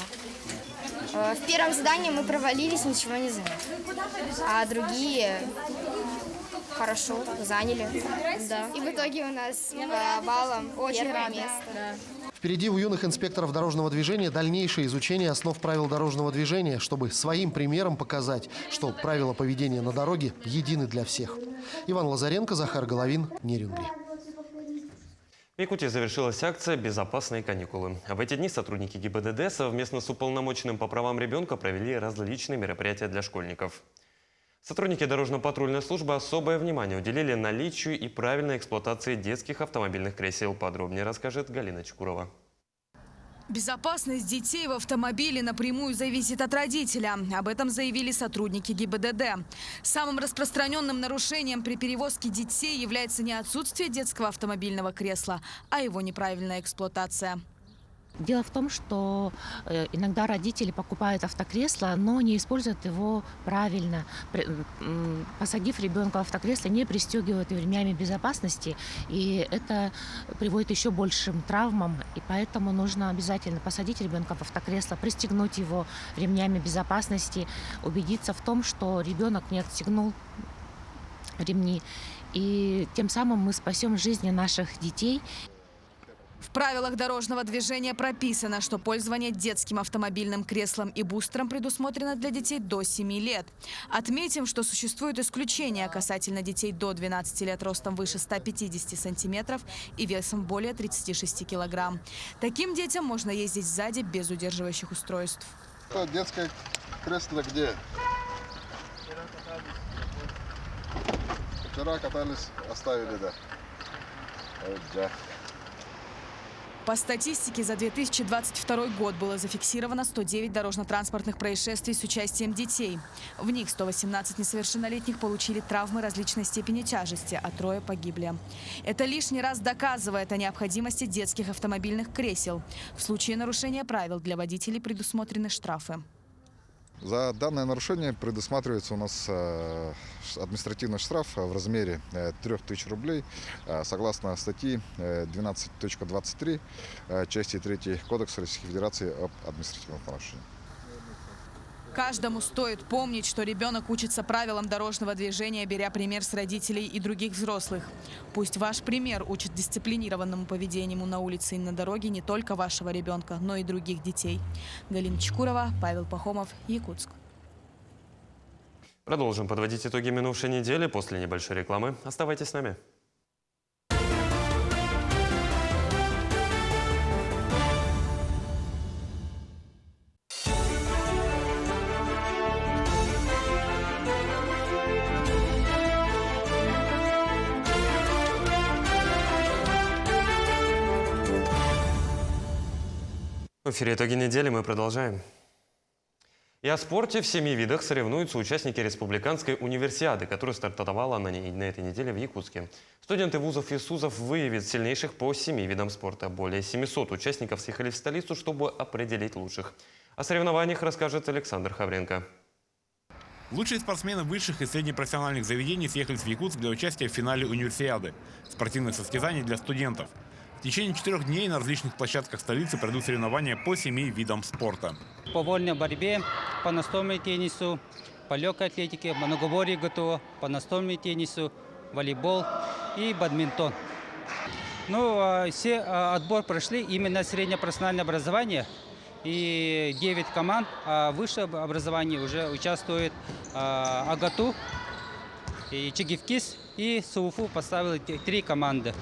[SPEAKER 27] В первом задании мы провалились, ничего не заняли. А другие хорошо заняли. Да. И в итоге у нас по баллам очень первое место.
[SPEAKER 10] Впереди у юных инспекторов дорожного движения дальнейшее изучение основ правил дорожного движения, чтобы своим примером показать, что правила поведения на дороге едины для всех. Иван Лазаренко, Захар Головин, Нерюнгри.
[SPEAKER 1] В Якутии завершилась акция «Безопасные каникулы». В эти дни сотрудники ГИБДД совместно с уполномоченным по правам ребенка провели различные мероприятия для школьников. Сотрудники дорожно-патрульной службы особое внимание уделили наличию и правильной эксплуатации детских автомобильных кресел. Подробнее расскажет Галина Чкурова.
[SPEAKER 9] Безопасность детей в автомобиле напрямую зависит от родителя. Об этом заявили сотрудники ГИБДД. Самым распространенным нарушением при перевозке детей является не отсутствие детского автомобильного кресла, а его неправильная эксплуатация.
[SPEAKER 29] Дело в том, что иногда родители покупают автокресло, но не используют его правильно. Посадив ребенка в автокресло, не пристегивают ремнями безопасности, и это приводит еще большим травмам. И поэтому нужно обязательно посадить ребенка в автокресло, пристегнуть его ремнями безопасности, убедиться в том, что ребенок не отстегнул ремни. И тем самым мы спасем жизни наших детей.
[SPEAKER 9] В правилах дорожного движения прописано, что пользование детским автомобильным креслом и бустером предусмотрено для детей до 7 лет. Отметим, что существуют исключения касательно детей до 12 лет ростом выше 150 сантиметров и весом более 36 килограмм. Таким детям можно ездить сзади без удерживающих устройств.
[SPEAKER 24] Детское кресло где? Вчера катались, оставили, да. Да.
[SPEAKER 9] По статистике, за 2022 год было зафиксировано 109 дорожно-транспортных происшествий с участием детей. В них 118 несовершеннолетних получили травмы различной степени тяжести, а 3 погибли. Это лишний раз доказывает о необходимости детских автомобильных кресел. В случае нарушения правил для водителей предусмотрены штрафы.
[SPEAKER 11] За данное нарушение предусматривается у нас административный штраф в размере 3000 рублей согласно статьи 12.23 части 3 Кодекса Российской Федерации об административном правонарушении.
[SPEAKER 9] Каждому стоит помнить, что ребенок учится правилам дорожного движения, беря пример с родителей и других взрослых. Пусть ваш пример учит дисциплинированному поведению на улице и на дороге не только вашего ребенка, но и других детей. Галина Чкурова, Павел Пахомов, Якутск.
[SPEAKER 1] Продолжим подводить итоги минувшей недели после небольшой рекламы. Оставайтесь с нами. В эфире «Итоги недели» мы продолжаем. И о спорте в 7 видах соревнуются участники республиканской универсиады, которая стартовала на этой неделе в Якутске. Студенты вузов и СУЗов выявят сильнейших по 7 видам спорта. Более 700 участников съехали в столицу, чтобы определить лучших. О соревнованиях расскажет Александр Хавренко.
[SPEAKER 12] Лучшие спортсмены высших и среднепрофессиональных заведений съехались в Якутск для участия в финале универсиады – спортивных состязаний для студентов. В течение 4 дней на различных площадках столицы пройдут соревнования по 7 видам спорта.
[SPEAKER 14] По вольной борьбе, по настольному теннису, по легкой атлетике, многоборье готово, по настольному теннису, волейбол и бадминтон. Все отбор прошли именно среднепрофессиональное образование. И 9 команд высшее образование уже участвует АГАТУ, и Чигевкис и СУФУ поставили 3 команды.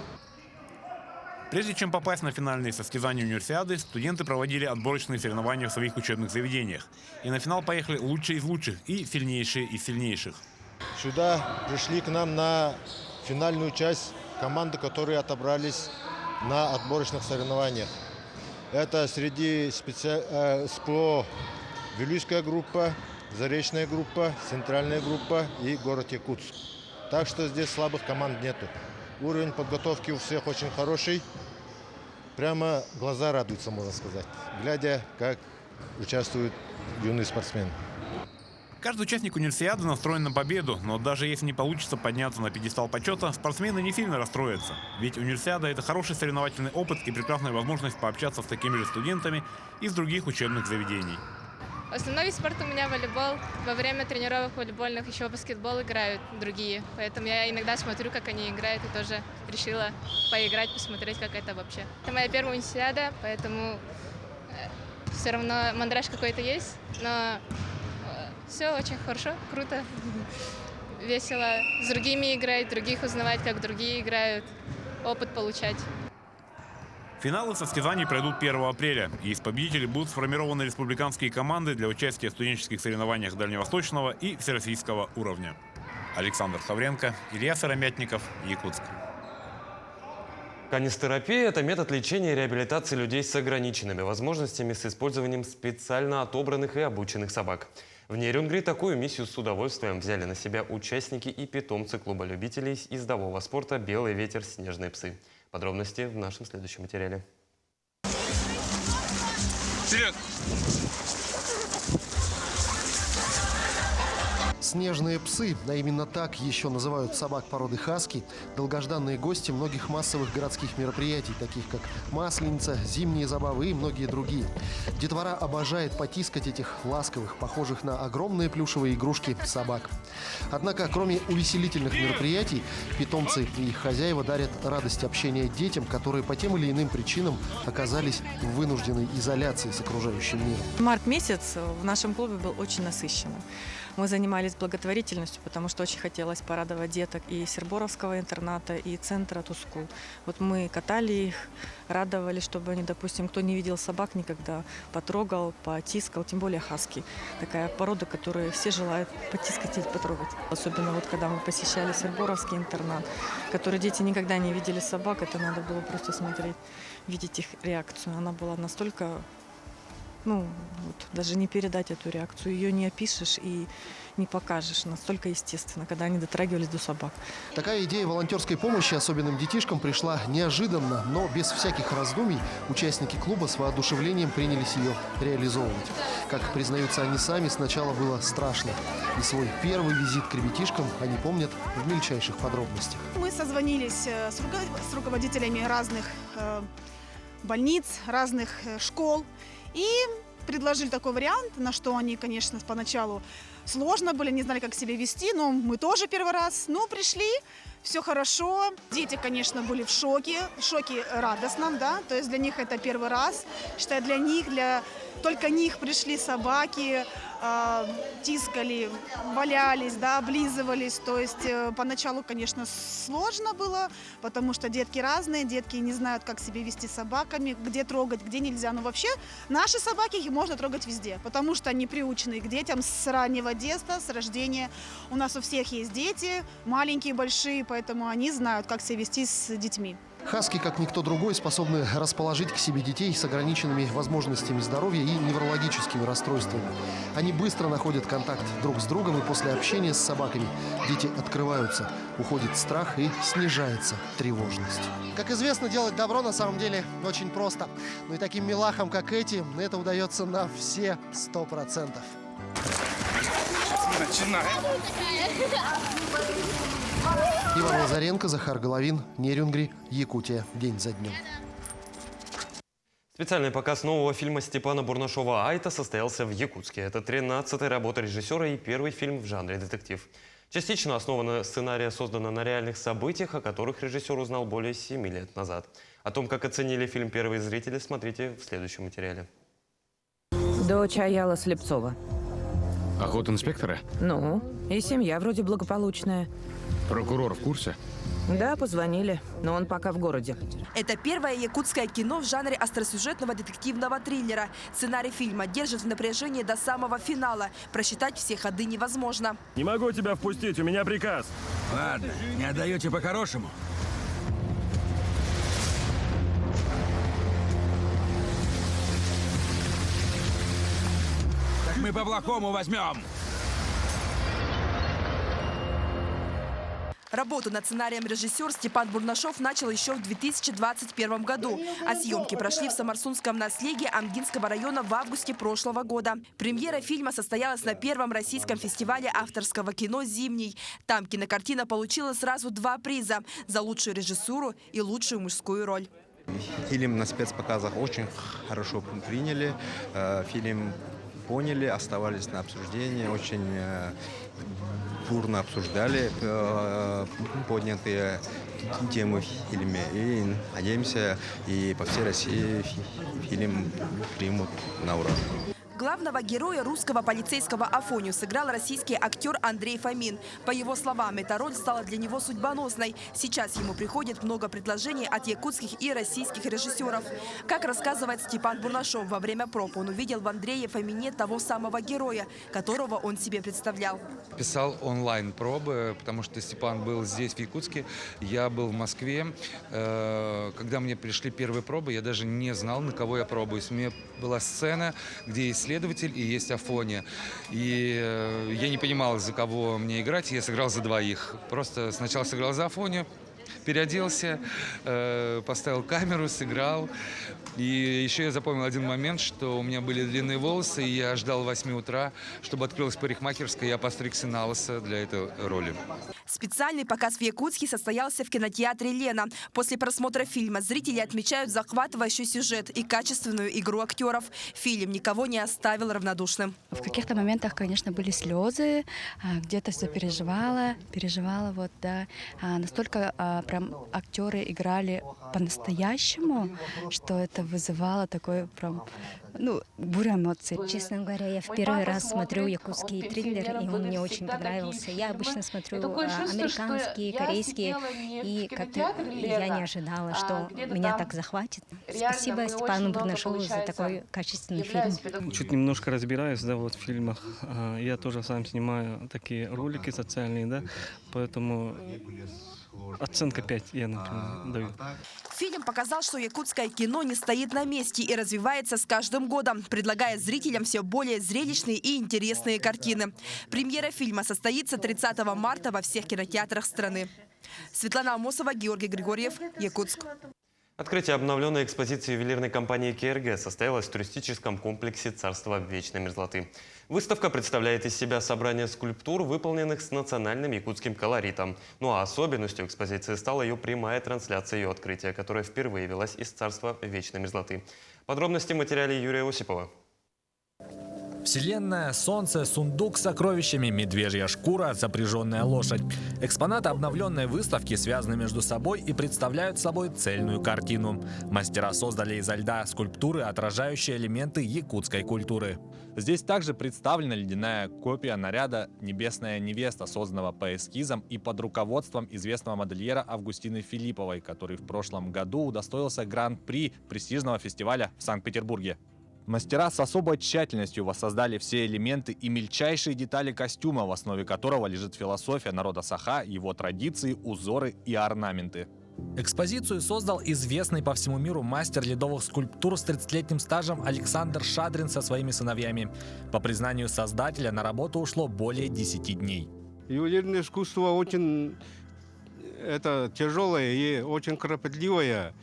[SPEAKER 12] Прежде чем попасть на финальные состязания универсиады, студенты проводили отборочные соревнования в своих учебных заведениях. И на финал поехали лучшие из лучших и сильнейшие из сильнейших.
[SPEAKER 15] Сюда пришли к нам на финальную часть команды, которые отобрались на отборочных соревнованиях. Это среди СПО Вилюйская группа, Заречная группа, Центральная группа и город Якутск. Так что здесь слабых команд нету. Уровень подготовки у всех очень хороший. Прямо глаза радуются, можно сказать, глядя, как участвуют юные спортсмены.
[SPEAKER 12] Каждый участник универсиады настроен на победу, но даже если не получится подняться на пьедестал почета, спортсмены не сильно расстроятся. Ведь универсиада – это хороший соревновательный опыт и прекрасная возможность пообщаться с такими же студентами из других учебных заведений.
[SPEAKER 2] Основной вид спорта у меня волейбол. Во время тренировок волейбольных еще баскетбол играют другие. Поэтому я иногда смотрю, как они играют, и тоже решила поиграть, посмотреть, как это вообще. Это моя первая универсиада, поэтому все равно мандраж какой-то есть. Но все очень хорошо, круто, весело. С другими играть, других узнавать, как другие играют, опыт получать.
[SPEAKER 12] Финалы состязаний пройдут 1 апреля. И из победителей будут сформированы республиканские команды для участия в студенческих соревнованиях дальневосточного и всероссийского уровня. Александр Хавренко, Илья Сыромятников, Якутск.
[SPEAKER 1] Канистерапия – это метод лечения и реабилитации людей с ограниченными возможностями с использованием специально отобранных и обученных собак. В Нерюнгри такую миссию с удовольствием взяли на себя участники и питомцы клуба любителей ездового спорта «Белый ветер. Снежные псы». Подробности в нашем следующем материале.
[SPEAKER 12] Вперед!
[SPEAKER 10] Снежные псы, а именно так еще называют собак породы хаски, долгожданные гости многих массовых городских мероприятий, таких как Масленица, зимние забавы и многие другие. Детвора обожает потискать этих ласковых, похожих на огромные плюшевые игрушки собак. Однако, кроме увеселительных мероприятий, питомцы и их хозяева дарят радость общения детям, которые по тем или иным причинам оказались в вынужденной изоляции с окружающим миром.
[SPEAKER 16] Март месяц в нашем клубе был очень насыщенным. Мы занимались благотворительностью, потому что очень хотелось порадовать деток и Серборовского интерната, и центра Тускул. Вот мы катали их, радовали, чтобы они, допустим, кто не видел собак никогда, потрогал, потискал, тем более хаски. Такая порода, которую все желают потискать и потрогать. Особенно вот когда мы посещали Серборовский интернат, который дети никогда не видели собак, это надо было просто смотреть, видеть их реакцию. Она была настолько... даже не передать эту реакцию, ее не опишешь и не покажешь. Настолько естественно, когда они дотрагивались до собак.
[SPEAKER 10] Такая идея волонтерской помощи особенным детишкам пришла неожиданно, но без всяких раздумий участники клуба с воодушевлением принялись ее реализовывать. Как признаются они сами, сначала было страшно. И свой первый визит к ребятишкам они помнят в мельчайших подробностях.
[SPEAKER 17] Мы созвонились с руководителями разных больниц, разных школ. И предложили такой вариант, на что они, конечно, поначалу сложно были, не знали, как себя вести, но мы тоже первый раз. Но пришли, все хорошо. Дети, конечно, были в шоке радостном, да, то есть для них это первый раз. Считаю, для только них пришли собаки, тискали, валялись, да, облизывались. То есть поначалу, конечно, сложно было, потому что детки разные, детки не знают, как себя вести с собаками, где трогать, где нельзя. Но вообще наши собаки их можно трогать везде, потому что они приучены к детям с раннего детства, с рождения. У нас у всех есть дети, маленькие, большие, поэтому они знают, как себя вести с детьми.
[SPEAKER 10] Хаски, как никто другой, способны расположить к себе детей с ограниченными возможностями здоровья и неврологическими расстройствами. Они быстро находят контакт друг с другом, и после общения с собаками дети открываются, уходит страх и снижается тревожность. Как известно, делать добро на самом деле очень просто. Но и таким милахам, как эти, это удается на все 100%.
[SPEAKER 18] Начинаем.
[SPEAKER 10] Иван Лазаренко, Захар Головин, Нерюнгри, Якутия. День за днем.
[SPEAKER 1] Специальный показ нового фильма Степана Бурнашова «Айта» состоялся в Якутске. Это 13-я работа режиссера и первый фильм в жанре детектив. Частично основана сценария создана на реальных событиях, о которых режиссер узнал более 7 лет назад. О том, как оценили фильм первые зрители, смотрите в следующем материале.
[SPEAKER 19] Дочь Аяла Слепцова.
[SPEAKER 20] Охотинспектора?
[SPEAKER 19] Ну, и семья вроде благополучная.
[SPEAKER 20] Прокурор в курсе?
[SPEAKER 19] Да, позвонили, но он пока в городе.
[SPEAKER 21] Это первое якутское кино в жанре остросюжетного детективного триллера. Сценарий фильма держит в напряжении до самого финала. Просчитать все ходы невозможно.
[SPEAKER 20] Не могу тебя впустить, у меня приказ.
[SPEAKER 18] Ладно, не отдаете по-хорошему? Так мы по-плохому возьмем.
[SPEAKER 21] Работу над сценарием режиссер Степан Бурнашов начал еще в 2021 году, а съемки прошли в Самарсунском наследии Амгинского района в августе прошлого года. Премьера фильма состоялась на первом российском фестивале авторского кино «Зимний». Там кинокартина получила сразу 2 приза – за лучшую режиссуру и лучшую мужскую роль.
[SPEAKER 22] Фильм на спецпоказах очень хорошо приняли. Фильм
[SPEAKER 3] поняли, оставались на обсуждении, очень бурно обсуждали поднятые темы в фильме. И надеемся, и по всей России фильм примут на ура.
[SPEAKER 21] Главного героя русского полицейского Афоню сыграл российский актер Андрей Фомин. По его словам, эта роль стала для него судьбоносной. Сейчас ему приходит много предложений от якутских и российских режиссеров. Как рассказывает Степан Бурнашов, во время проб он увидел в Андрее Фомине того самого героя, которого он себе представлял.
[SPEAKER 4] Писал онлайн-пробы, потому что Степан был здесь, в Якутске, я был в Москве. Когда мне пришли первые пробы, я даже не знал, на кого я пробуюсь. У меня была сцена, где есть следователь и есть Афоня. И я не понимал, за кого мне играть, я сыграл за двоих. Просто сначала сыграл за Афоню, переоделся, поставил камеру, сыграл. И еще я запомнил один момент, что у меня были длинные волосы, и я ждал 8 утра, чтобы открылась парикмахерская, и я постригся на лысо для этой роли.
[SPEAKER 21] Специальный показ в Якутске состоялся в кинотеатре «Лена». После просмотра фильма зрители отмечают захватывающий сюжет и качественную игру актеров. Фильм никого не оставил равнодушным.
[SPEAKER 5] В каких-то моментах, конечно, были слезы, где-то все переживала, вот, да. Настолько прям актеры играли по-настоящему, что это вызывало такой прям, бурю эмоций.
[SPEAKER 7] Честно говоря, я в первый раз смотрю якутский триллер, и он мне очень понравился. Я обычно смотрю американские, корейские, и как-то я не ожидала, что меня так захватит. Спасибо Степану Бурнашову за такой качественный фильм.
[SPEAKER 8] Чуть немножко разбираюсь, в фильмах. Я тоже сам снимаю такие ролики социальные, поэтому оценка 5 я, например, даю.
[SPEAKER 21] Фильм показал, что якутское кино не стоит на месте и развивается с каждым годом, предлагая зрителям все более зрелищные и интересные картины. Премьера фильма состоится 30 марта во всех кинотеатрах страны. Светлана Амосова, Георгий Григорьев, Якутск.
[SPEAKER 1] Открытие обновленной экспозиции ювелирной компании КРГ состоялось в туристическом комплексе «Царство вечной мерзлоты». Выставка представляет из себя собрание скульптур, выполненных с национальным якутским колоритом. Ну а особенностью экспозиции стала ее прямая трансляция ее открытия, которая впервые велась из «Царства вечной мерзлоты». Подробности в материале Юрия Осипова.
[SPEAKER 13] Вселенная, солнце, сундук с сокровищами, медвежья шкура, запряженная лошадь. Экспонаты обновленной выставки связаны между собой и представляют собой цельную картину. Мастера создали изо льда скульптуры, отражающие элементы якутской культуры. Здесь также представлена ледяная копия наряда «Небесная невеста», созданного по эскизам и под руководством известного модельера Августины Филипповой, который в прошлом году удостоился гран-при престижного фестиваля в Санкт-Петербурге. Мастера с особой тщательностью воссоздали все элементы и мельчайшие детали костюма, в основе которого лежит философия народа Саха, его традиции, узоры и орнаменты. Экспозицию создал известный по всему миру мастер ледовых скульптур с 30-летним стажем Александр Шадрин со своими сыновьями. По признанию создателя, на работу ушло более 10 дней.
[SPEAKER 22] Ювелирное искусство очень тяжелое и очень кропотливое,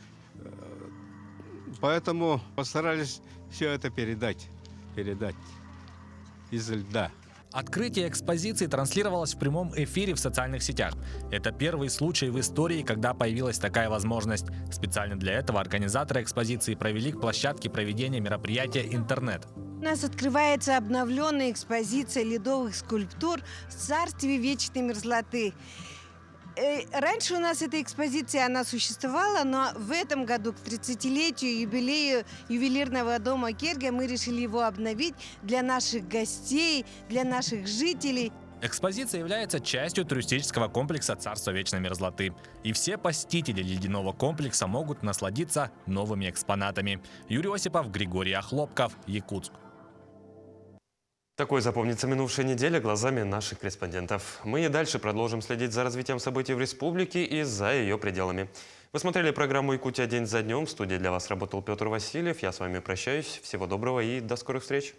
[SPEAKER 22] поэтому постарались все это передать из льда.
[SPEAKER 13] Открытие экспозиции транслировалось в прямом эфире в социальных сетях. Это первый случай в истории, когда появилась такая возможность. Специально для этого организаторы экспозиции провели к площадке проведения мероприятия интернет.
[SPEAKER 23] У нас открывается обновленная экспозиция ледовых скульптур в царстве вечной мерзлоты. Раньше у нас эта экспозиция, она существовала, но в этом году, к 30-летию юбилею ювелирного дома КРГ, мы решили его обновить для наших гостей, для наших жителей.
[SPEAKER 13] Экспозиция является частью туристического комплекса «Царство вечной мерзлоты». И все посетители ледяного комплекса могут насладиться новыми экспонатами. Юрий Осипов, Григорий Охлопков, Якутск.
[SPEAKER 1] Такой запомнится минувшая неделя глазами наших корреспондентов. Мы и дальше продолжим следить за развитием событий в республике и за ее пределами. Вы смотрели программу «Якутия. День за днем». В студии для вас работал Петр Васильев. Я с вами прощаюсь. Всего доброго и до скорых встреч.